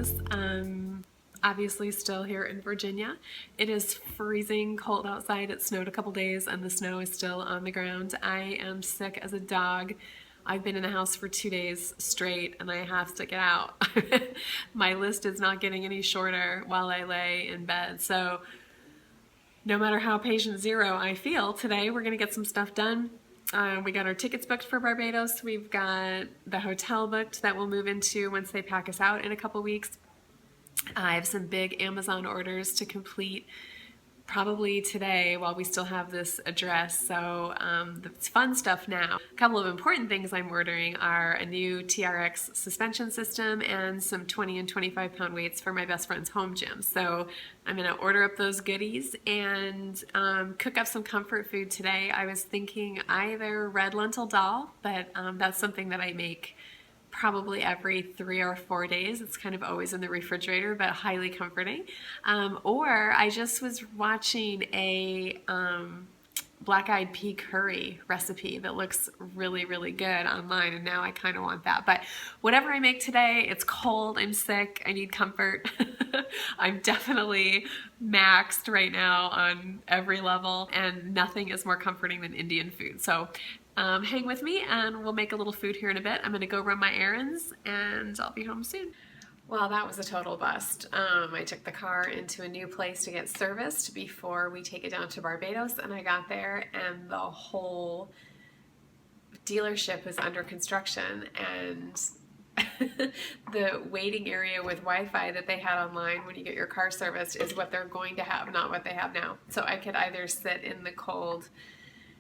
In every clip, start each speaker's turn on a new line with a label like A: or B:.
A: Barbados. Obviously still here in Virginia. It is freezing cold outside. It snowed a couple days and the snow is still on the ground. I am sick as a dog. I've been in the house for 2 days straight and I have to get out. My list is not getting any shorter while I lay in bed. So no matter how patient zero I feel, today we're going to get some stuff done. We got our tickets booked for Barbados. We've got the hotel booked that we'll move into once they pack us out in a couple weeks. I have some big Amazon orders to complete probably today while we still have this address. So it's fun stuff now. A couple of important things I'm ordering are a new TRX suspension system and some 20 and 25 pound weights for my best friend's home gym. So I'm going to order up those goodies and cook up some comfort food today. I was thinking either red lentil dal, but that's something that I make probably every 3 or 4 days. It's kind of always in the refrigerator, but highly comforting. Or I just was watching a black-eyed pea curry recipe that looks really, really good online, and now I kind of want that. But whatever I make today, it's cold, I'm sick, I need comfort. I'm definitely maxed right now on every level, and nothing is more comforting than Indian food. So hang with me and we'll make a little food here in a bit. I'm going to go run my errands and I'll be home soon. Well, that was a total bust. I took the car into a new place to get serviced before we take it down to Barbados, and I got there and the whole dealership is under construction, and the waiting area with Wi-Fi that they had online when you get your car serviced is what they're going to have, not what they have now. So I could either sit in the cold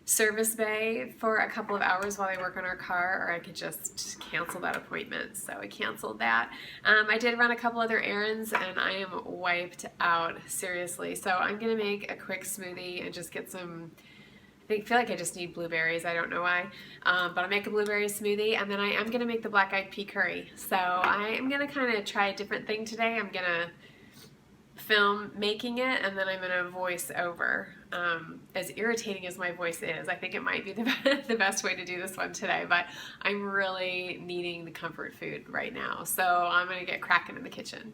A: service bay for a couple of hours while I work on our car, or I could just cancel that appointment. So I canceled that. I did run a couple other errands and I am wiped out, seriously. So I'm gonna make a quick smoothie and just get some, I feel like I just need blueberries, I don't know why, but I'll make a blueberry smoothie, and then I am gonna make the black-eyed pea curry. So I am gonna kind of try a different thing today. I'm gonna film making it and then I'm going to voice over. As irritating as my voice is, I think it might be the best way to do this one today, but I'm really needing the comfort food right now. So I'm going to get cracking in the kitchen.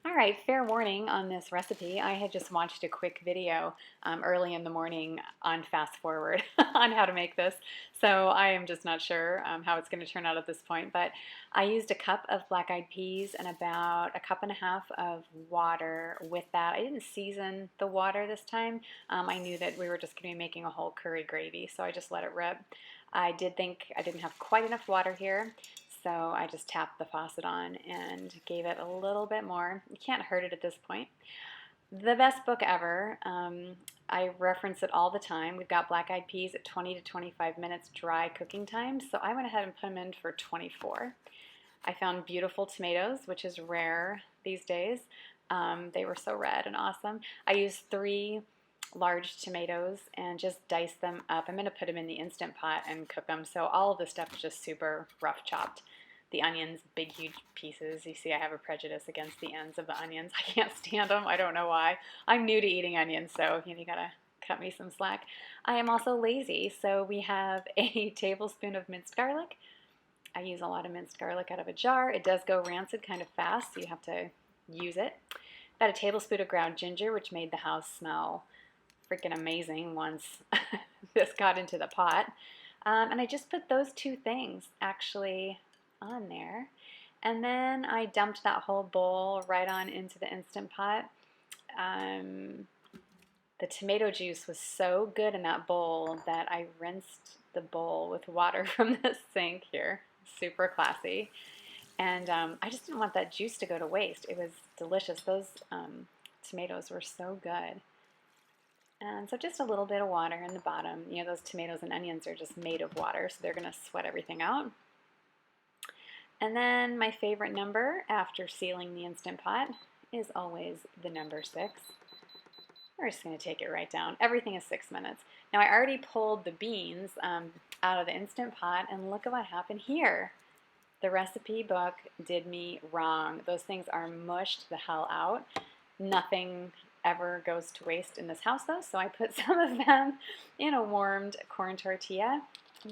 B: All right, fair warning on this recipe. I had just watched a quick video early in the morning on fast forward on how to make this, so I am just not sure how it's going to turn out at this point, but I used a cup of black-eyed peas and about a cup and a half of water with that. I didn't season the water this time. I knew that we were just going to be making a whole curry gravy, so I just let it rip. I did think I didn't have quite enough water here, so I just tapped the faucet on and gave it a little bit more. You can't hurt it at this point. The best book ever. I reference it all the time. We've got black-eyed peas at 20 to 25 minutes dry cooking time, so I went ahead and put them in for 24. I found beautiful tomatoes, which is rare these days. They were so red and awesome. I used 3 large tomatoes and just dice them up. I'm going to put them in the Instant Pot and cook them. So all of the stuff is just super rough chopped. The onions, big huge pieces. You see I have a prejudice against the ends of the onions. I can't stand them. I don't know why. I'm new to eating onions, so you gotta cut me some slack. I am also lazy, so we have a tablespoon of minced garlic. I use a lot of minced garlic out of a jar. It does go rancid kind of fast, so you have to use it. About a tablespoon of ground ginger, which made the house smell freaking amazing once this got into the pot. And I just put those 2 things actually on there. And then I dumped that whole bowl right on into the Instant Pot. The tomato juice was so good in that bowl that I rinsed the bowl with water from the sink here. Super classy. And I just didn't want that juice to go to waste. It was delicious. Those tomatoes were so good. And so just a little bit of water in the bottom. You know, those tomatoes and onions are just made of water, so they're going to sweat everything out. And then my favorite number after sealing the Instant Pot is always the number 6. We're just going to take it right down. Everything is 6 minutes. Now I already pulled the beans out of the Instant Pot, and look at what happened here. The recipe book did me wrong. Those things are mushed the hell out. Nothing ever goes to waste in this house though, so I put some of them in a warmed corn tortilla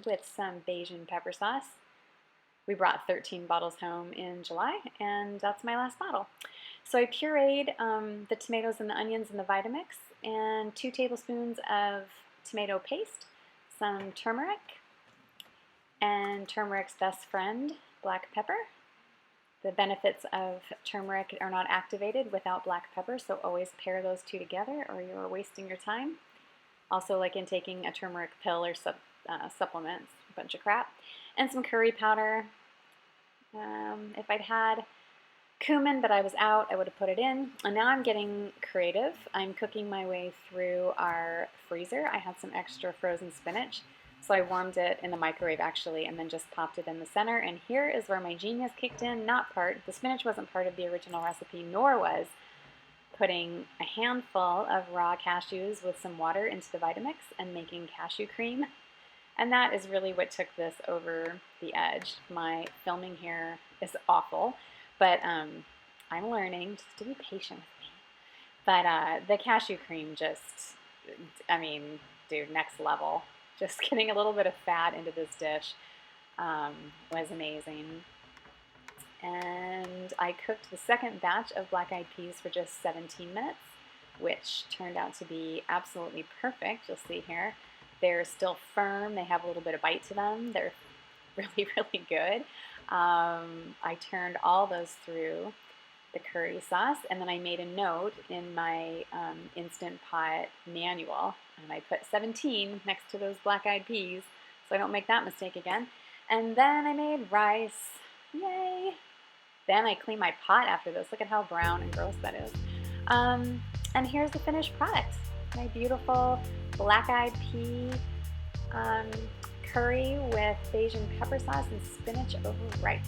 B: with some Bajan pepper sauce. We brought 13 bottles home in July, and that's my last bottle. So I pureed the tomatoes and the onions in the Vitamix, and 2 tablespoons of tomato paste, some turmeric, and turmeric's best friend, black pepper. The benefits of turmeric are not activated without black pepper, so always pair those 2 together or you're wasting your time. Also, like in taking a turmeric pill or supplements, a bunch of crap. And some curry powder. If I'd had cumin, but I was out, I would have put it in. And now I'm getting creative. I'm cooking my way through our freezer. I had some extra frozen spinach, so I warmed it in the microwave actually, and then just popped it in the center. And here is where my genius kicked in. The spinach wasn't part of the original recipe, nor was putting a handful of raw cashews with some water into the Vitamix and making cashew cream. And that is really what took this over the edge. My filming here is awful, but I'm learning. Just to be patient with me. But the cashew cream just, I mean, dude, next level. Just getting a little bit of fat into this dish was amazing. And I cooked the second batch of black-eyed peas for just 17 minutes, which turned out to be absolutely perfect. You'll see here. They're still firm. They have a little bit of bite to them. They're really, really good. I turned all those through the curry sauce, and then I made a note in my Instant Pot manual, and I put 17 next to those black-eyed peas so I don't make that mistake again. And then I made rice. Yay! Then I cleaned my pot after this. Look at how brown and gross that is. And here's the finished product. My beautiful black-eyed pea curry with Bajan pepper sauce and spinach over rice.